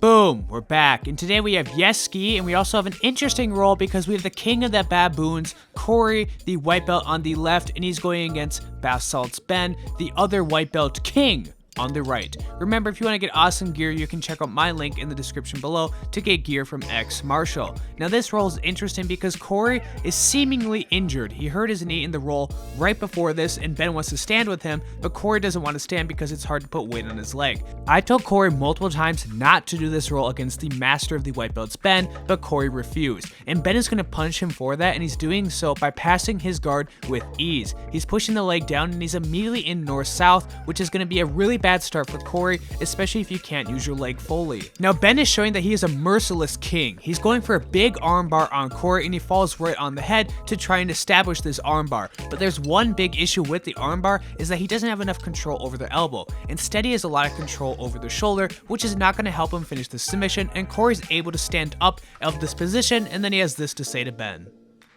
Boom, we're back, and today we have Yeski, and we also have an interesting role because we have the king of the baboons, Corey, the white belt on the left, and he's going against Basalt's Ben, the other white belt king, on the right. Remember, if you want to get awesome gear, you can check out my link in the description below to get gear from X Marshall. Now this role is interesting because Corey is seemingly injured. He hurt his knee in the roll right before this, and Ben wants to stand with him, but Corey doesn't want to stand because it's hard to put weight on his leg. I told Corey multiple times not to do this role against the master of the white belts, Ben, but Corey refused. And Ben is going to punish him for that, and he's doing so by passing his guard with ease. He's pushing the leg down, and he's immediately in north-south, which is going to be a really bad start for Corey, especially if you can't use your leg fully. Now Ben is showing that he is a merciless king. He's going for a big armbar on Corey, and he falls right on the head to try and establish this armbar. But there's one big issue with the armbar, is that he doesn't have enough control over the elbow. Instead, he has a lot of control over the shoulder, which is not going to help him finish the submission, and Corey's able to stand up out of this position, and then he has this to say to Ben.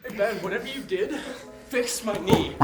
Hey Ben, whatever you did, fix my knee.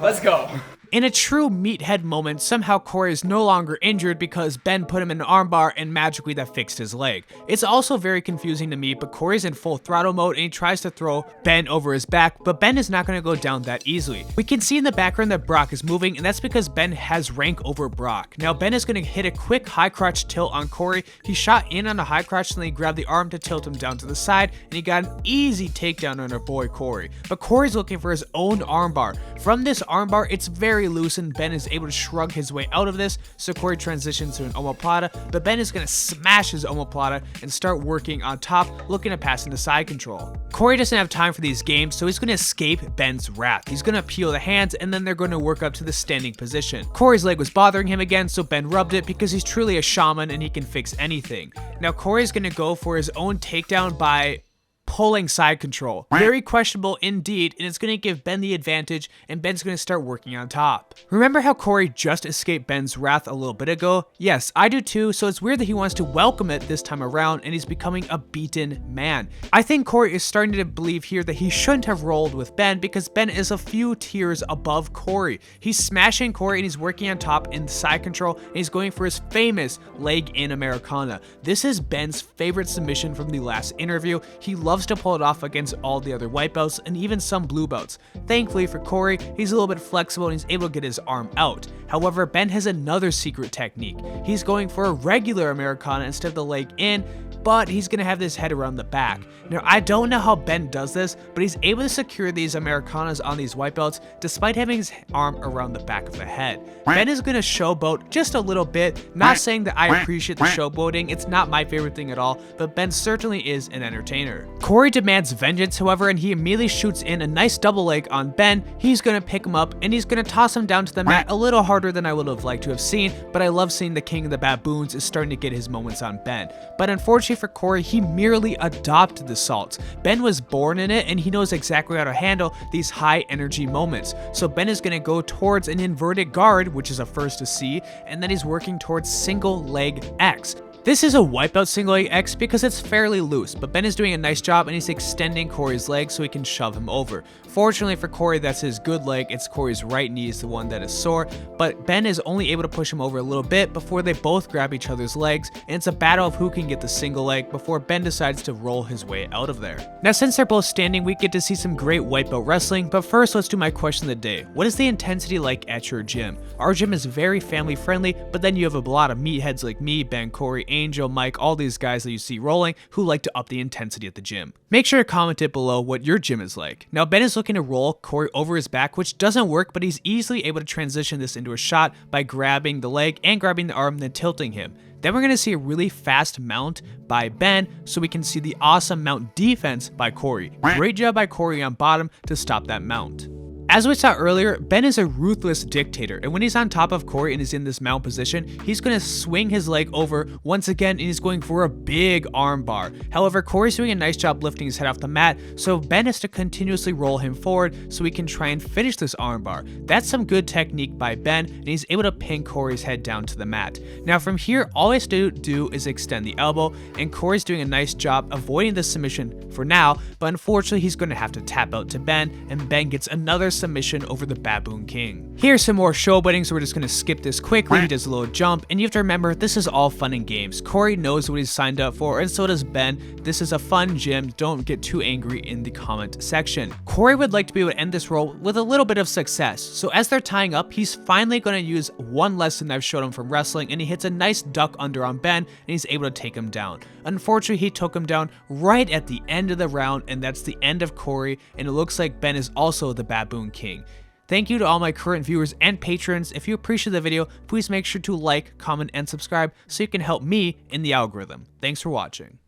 Let's go. In a true meathead moment, somehow Corey is no longer injured because Ben put him in an armbar and magically that fixed his leg. It's also very confusing to me, but Corey's in full throttle mode and he tries to throw Ben over his back, but Ben is not going to go down that easily. We can see in the background that Brock is moving, and that's because Ben has rank over Brock. Now Ben is going to hit a quick high crotch tilt on Corey. He shot in on a high crotch and then he grabbed the arm to tilt him down to the side, and he got an easy takedown on our boy Corey. But Corey's looking for his own armbar. From this armbar, it's very loose, and Ben is able to shrug his way out of this, so Corey transitions to an omoplata, but Ben is going to smash his omoplata and start working on top, looking to pass into side control. Corey doesn't have time for these games, so he's going to escape Ben's wrath. He's going to peel the hands, and then they're going to work up to the standing position. Corey's leg was bothering him again, so Ben rubbed it because he's truly a shaman and he can fix anything. Now Corey's going to go for his own takedown by pulling side control. Very questionable indeed, and it's going to give Ben the advantage, and Ben's going to start working on top. Remember how Corey just escaped Ben's wrath a little bit ago? Yes, I do too, so it's weird that he wants to welcome it this time around, and he's becoming a beaten man. I think Corey is starting to believe here that he shouldn't have rolled with Ben because Ben is a few tiers above Corey. He's smashing Corey and he's working on top in side control, and he's going for his famous leg in Americana. This is Ben's favorite submission from the last interview. He loves to pull it off against all the other white belts and even some blue belts. Thankfully for Corey, he's a little bit flexible and he's able to get his arm out. However, Ben has another secret technique. He's going for a regular Americana instead of the leg in, but he's going to have this head around the back. Now, I don't know how Ben does this, but he's able to secure these Americanas on these white belts despite having his arm around the back of the head. Ben is going to showboat just a little bit, not saying that I appreciate the showboating, it's not my favorite thing at all, but Ben certainly is an entertainer. Corey demands vengeance, however, and he immediately shoots in a nice double leg on Ben. He's going to pick him up and he's going to toss him down to the mat a little harder than I would have liked to have seen, but I love seeing the king of the baboons is starting to get his moments on Ben. But unfortunately for Corey, he merely adopted the salts. Ben was born in it and he knows exactly how to handle these high energy moments. So Ben is going to go towards an inverted guard, which is a first to see, and then he's working towards single leg X. This is a white belt single leg X because it's fairly loose, but Ben is doing a nice job and he's extending Corey's leg so he can shove him over. Fortunately for Corey, that's his good leg. It's Corey's right knee is the one that is sore, but Ben is only able to push him over a little bit before they both grab each other's legs, and it's a battle of who can get the single leg before Ben decides to roll his way out of there. Now, since they're both standing, we get to see some great white belt wrestling, but first let's do my question of the day. What is the intensity like at your gym? Our gym is very family friendly, but then you have a lot of meatheads like me, Ben, Corey, Angel, Mike, all these guys that you see rolling who like to up the intensity at the gym. Make sure to comment it below what your gym is like. Now Ben is looking to roll Corey over his back, which doesn't work, but he's easily able to transition this into a shot by grabbing the leg and grabbing the arm, then tilting him. Then we're going to see a really fast mount by Ben, so we can see the awesome mount defense by Corey. Great job by Corey on bottom to stop that mount. As we saw earlier, Ben is a ruthless dictator, and when he's on top of Corey and is in this mount position, he's going to swing his leg over once again and he's going for a big arm bar. However, Corey's doing a nice job lifting his head off the mat, so Ben has to continuously roll him forward so he can try and finish this arm bar. That's some good technique by Ben, and he's able to pin Corey's head down to the mat. Now from here, all he has to do is extend the elbow, and Corey's doing a nice job avoiding the submission for now, but unfortunately he's going to have to tap out to Ben, and Ben gets another submission over the Baboon King. Here's some more showboating, so we're just gonna skip this quickly. He does a little jump, and you have to remember, this is all fun and games. Corey knows what he's signed up for, and so does Ben. This is a fun gym. Don't get too angry in the comment section. Corey would like to be able to end this roll with a little bit of success. So as they're tying up, he's finally gonna use one lesson I've showed him from wrestling, and he hits a nice duck under on Ben, and he's able to take him down. Unfortunately, he took him down right at the end of the round, and that's the end of Corey, and it looks like Ben is also the Baboon King. Thank you to all my current viewers and patrons. If you appreciate the video, please make sure to like, comment, and subscribe so you can help me in the algorithm. Thanks for watching.